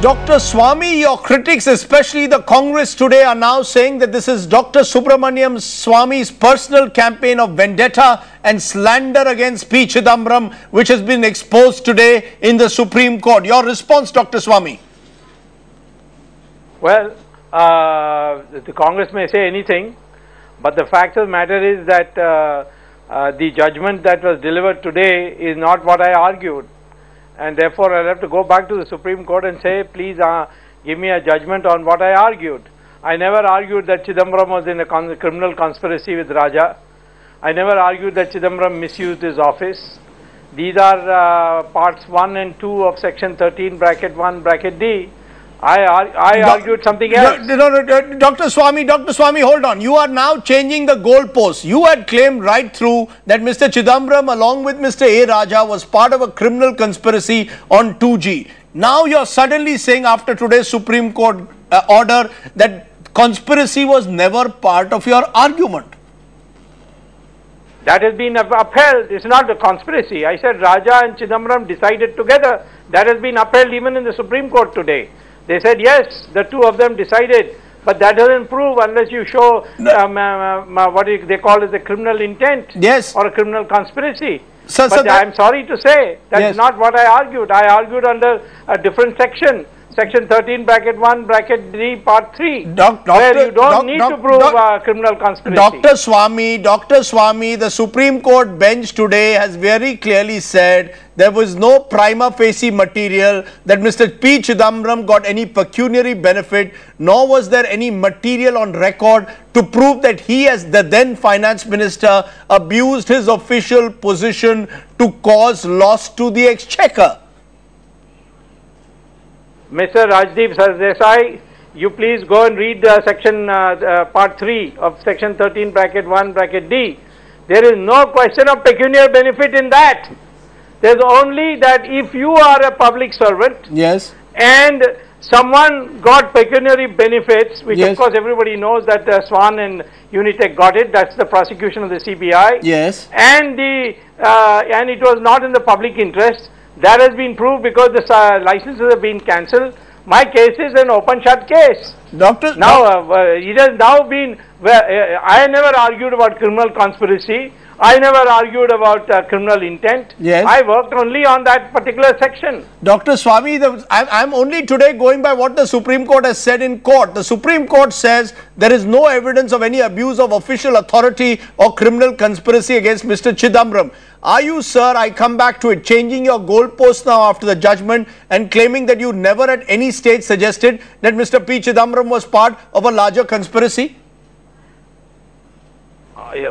Dr. Swamy, your critics, especially the Congress today, are now saying that this is Dr. Subramanian Swamy's personal campaign of vendetta and slander against P. Chidambaram, which has been exposed today in the Supreme Court. Your response, Dr. Swamy? Well, the Congress may say anything, but the fact of the matter is that the judgment that was delivered today is not what I argued. And therefore, I'll have to go back to the Supreme Court and say, please give me a judgment on what I argued. I never argued that Chidambaram was in a criminal conspiracy with Raja. I never argued that Chidambaram misused his office. These are parts 1 and 2 of section 13 bracket 1 bracket D. I argued something else. Dr. Swamy, hold on. You are now changing the goalposts. You had claimed right through that Mr. Chidambaram along with Mr. A. Raja was part of a criminal conspiracy on 2G. Now you are suddenly saying after today's Supreme Court order that conspiracy was never part of your argument. That has been upheld. It's not a conspiracy. I said Raja and Chidambaram decided together. That has been upheld even in the Supreme Court today. They said, yes, the two of them decided, but that doesn't prove unless you show what they call as a criminal intent, yes, or a criminal conspiracy. But I'm sorry to say, that's yes, not what I argued. I argued under a different section. Section 13 bracket 1 bracket D part 3 where you don't need to prove criminal conspiracy. Dr. Swamy, the Supreme Court bench today has very clearly said there was no prima facie material that Mr. P. Chidambaram got any pecuniary benefit, nor was there any material on record to prove that he, as the then finance minister, abused his official position to cause loss to the exchequer. Mr. Rajdeep Sardesai, you please go and read section part 3 of section 13 bracket 1 bracket D. There is no question of pecuniary benefit in that. There is only that if you are a public servant, yes, and someone got pecuniary benefits, which yes, of course everybody knows that Swan and Unitech got it, that's the prosecution of the CBI, yes, and it was not in the public interest. That has been proved because the licenses have been cancelled. My case is an open-shut case. It has now been, I never argued about criminal conspiracy. I never argued about criminal intent. Yes. I worked only on that particular section. Dr. Swamy, I'm only today going by what the Supreme Court has said in court. The Supreme Court says there is no evidence of any abuse of official authority or criminal conspiracy against Mr. Chidambaram. Are you, sir, I come back to it, changing your goalposts now after the judgment and claiming that you never at any stage suggested that Mr. P. Chidambaram was part of a larger conspiracy?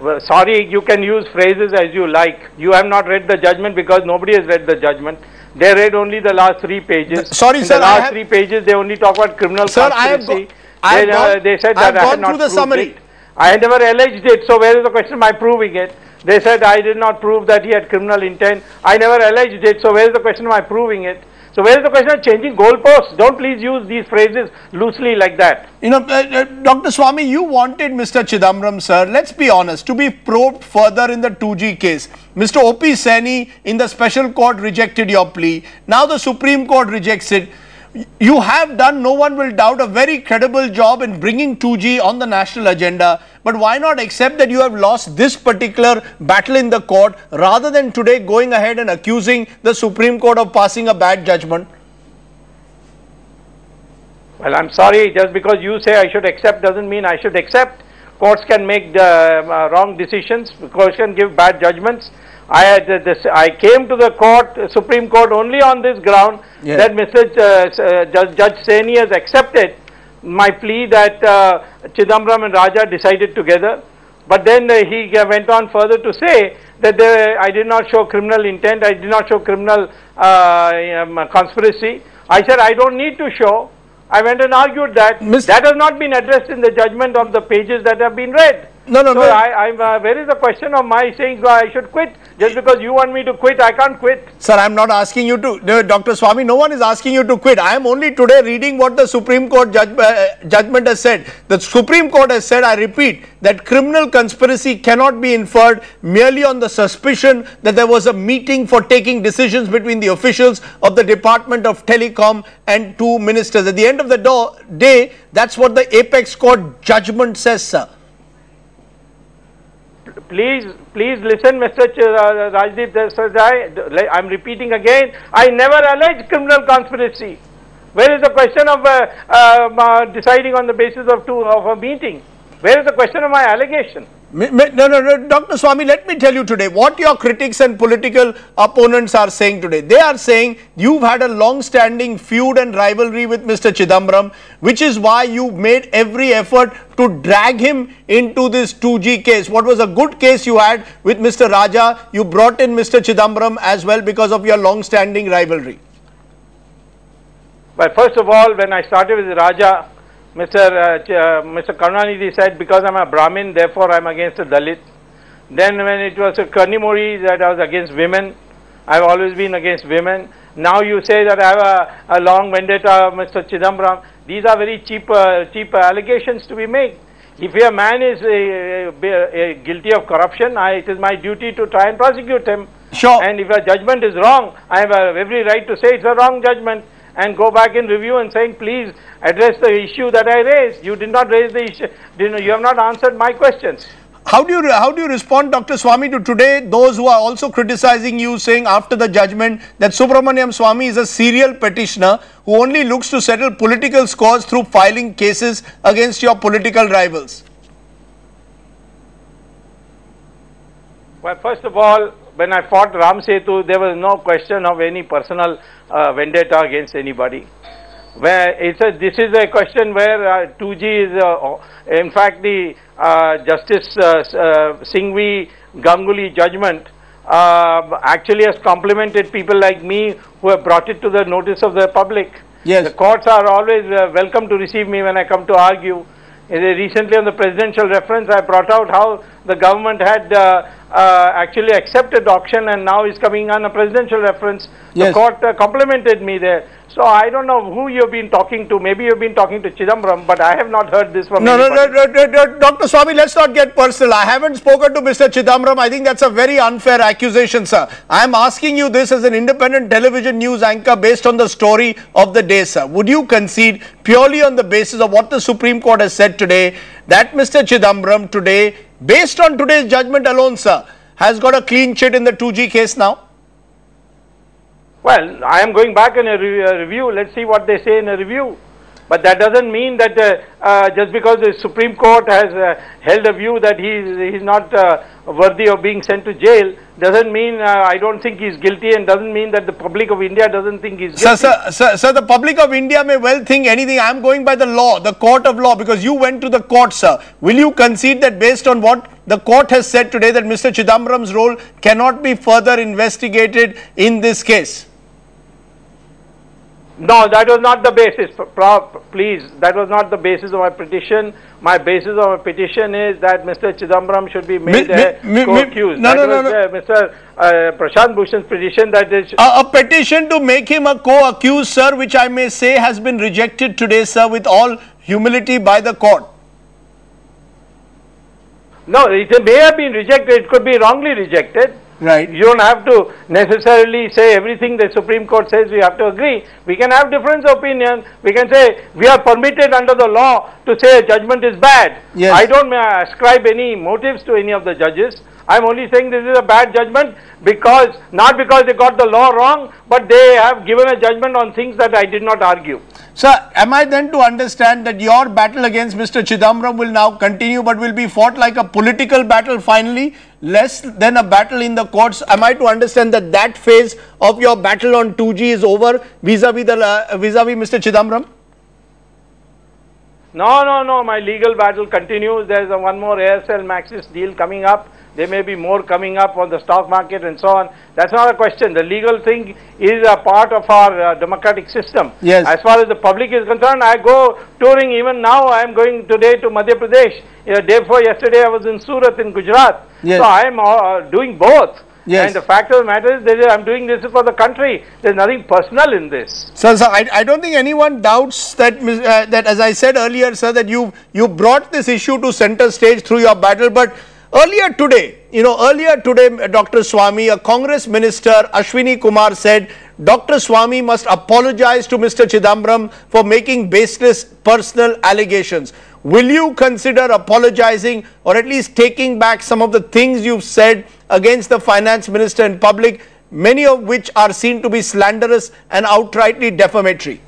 Well, sorry, you can use phrases as you like. You have not read the judgment because nobody has read the judgment. They read only the last 3 pages. Sorry, sir. In the last 3 pages, they only talk about criminal conspiracy. They said that I had not proved it. I had never alleged it, so where is the question of my proving it? They said I did not prove that he had criminal intent. I never alleged it, so where is the question of my proving it? So where is the question of changing goalposts? Don't please use these phrases loosely like that. You know, Dr. Swamy, you wanted Mr. Chidambaram, sir, let's be honest, to be probed further in the 2G case. Mr. O.P. Saini in the special court rejected your plea. Now the Supreme Court rejects it. You have done, no one will doubt, a very credible job in bringing 2G on the national agenda. But why not accept that you have lost this particular battle in the court rather than today going ahead and accusing the Supreme Court of passing a bad judgment? Well, I'm sorry, just because you say I should accept doesn't mean I should accept. Courts can make wrong decisions, courts can give bad judgments. I came to the Supreme Court only on this ground, yes, that Mr. Judge Saini has accepted my plea that Chidambaram and Raja decided together. But then he went on further to say that I did not show criminal intent, I did not show criminal conspiracy. I said I don't need to show. I went and argued that. That has not been addressed in the judgment of the pages that have been read. No, no, so no. where is the question of my saying I should quit? Just because you want me to quit, I can't quit. Sir, I am not asking you to, Dr. Swamy, no one is asking you to quit. I am only today reading what the Supreme Court judgment has said. The Supreme Court has said, I repeat, that criminal conspiracy cannot be inferred merely on the suspicion that there was a meeting for taking decisions between the officials of the Department of Telecom and two ministers. At the end of the day, that's what the Apex Court judgment says, sir. Please listen, Mr. Rajdeep Desai. I am repeating again, I never alleged criminal conspiracy. Where is the question of deciding on the basis of a meeting? Where is the question of my allegation? No, Dr. Swamy, let me tell you today what your critics and political opponents are saying today. They are saying you've had a long-standing feud and rivalry with Mr. Chidambaram, which is why you made every effort to drag him into this 2G case. What was a good case you had with Mr. Raja, you brought in Mr. Chidambaram as well because of your long-standing rivalry. Well, first of all, when I started with Raja, Mr. Karunanidhi said, because I'm a Brahmin, therefore I'm against the Dalit. Then when it was a Karnimori that I was against women, I've always been against women. Now you say that I have a long vendetta of Mr. Chidambaram. These are very cheap allegations to be made. If a man is guilty of corruption, it is my duty to try and prosecute him. Sure. And if a judgment is wrong, I have every right to say it's a wrong judgment and go back in review and saying, please address the issue that I raised. You did not raise the issue. You have not answered my questions. How do you respond, Dr. Swamy, to today those who are also criticizing you, saying after the judgment that Subramanian Swamy is a serial petitioner who only looks to settle political scores through filing cases against your political rivals? Well, first of all, when I fought Ram Setu, there was no question of any personal vendetta against anybody. Where this is a question where 2G is, in fact, the Justice Singhvi Ganguly judgment actually has complimented people like me who have brought it to the notice of the public. Yes. The courts are always welcome to receive me when I come to argue. Recently on the presidential reference, I brought out how the government had actually accepted auction and now is coming on a presidential reference. Yes. The court complimented me there. So I don't know who you've been talking to. Maybe you've been talking to Chidambaram, but I have not heard this from anybody. No, Dr. Swamy, let's not get personal. I haven't spoken to Mr. Chidambaram. I think that's a very unfair accusation, sir. I am asking you this as an independent television news anchor based on the story of the day, sir. Would you concede purely on the basis of what the Supreme Court has said today that Mr. Chidambaram today, based on today's judgment alone, sir, has got a clean chit in the 2G case now? Well, I am going back in a review. Let's see what they say in a review. But that doesn't mean that just because the Supreme Court has held a view that he's not worthy of being sent to jail, doesn't mean I don't think he's guilty, and doesn't mean that the public of India doesn't think he's guilty. Sir, the public of India may well think anything. I am going by the law, the court of law, because you went to the court, sir. Will you concede that based on what the court has said today that Mr. Chidambaram's role cannot be further investigated in this case? No, that was not the basis. Please, that was not the basis of my petition. My basis of my petition is that Mr. Chidambaram should be made co-accused. Mr. Prashant Bhushan's petition. That is a petition to make him a co-accused, sir, which I may say has been rejected today, sir, with all humility by the court. No, it may have been rejected. It could be wrongly rejected. Right. You don't have to necessarily say everything the Supreme Court says we have to agree. We can have difference of opinion. We can say we are permitted under the law to say a judgment is bad. Yes. I don't ascribe any motives to any of the judges. I'm only saying this is a bad judgment because, not because they got the law wrong, but they have given a judgment on things that I did not argue. Sir, am I then to understand that your battle against Mr. Chidambaram will now continue but will be fought like a political battle finally, less than a battle in the courts? Am I to understand that that phase of your battle on 2G is over vis-a-vis Mr. Chidambaram? No, my legal battle continues. There's one more Aircel Maxis deal coming up There may be more coming up on the stock market and so on. That's not a question. The legal thing is a part of our democratic system. Yes. As far as the public is concerned, I go touring. Even now, I am going today to Madhya Pradesh. Day before yesterday, I was in Surat in Gujarat. Yes. So I am doing both. Yes. And the fact of the matter is that I'm doing this for the country. There's nothing personal in this. Sir, I don't think anyone doubts that, that as I said earlier, sir, that you brought this issue to center stage through your battle. But earlier today, Dr. Swamy, a Congress minister, Ashwini Kumar, said Dr. Swamy must apologize to Mr. Chidambaram for making baseless personal allegations. Will you consider apologizing or at least taking back some of the things you've said against the finance minister in public, many of which are seen to be slanderous and outrightly defamatory?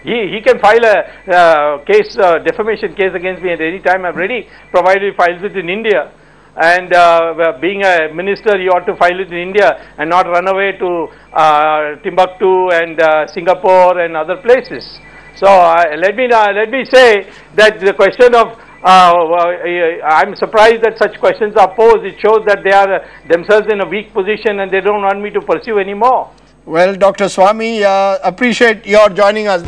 He can file a defamation case against me at any time. I'm ready, provided he files it in India. And being a minister, he ought to file it in India and not run away to Timbuktu and Singapore and other places. So let me say that the question of I'm surprised that such questions are posed. It shows that they are themselves in a weak position and they don't want me to pursue anymore. Well, Dr. Swamy, appreciate your joining us.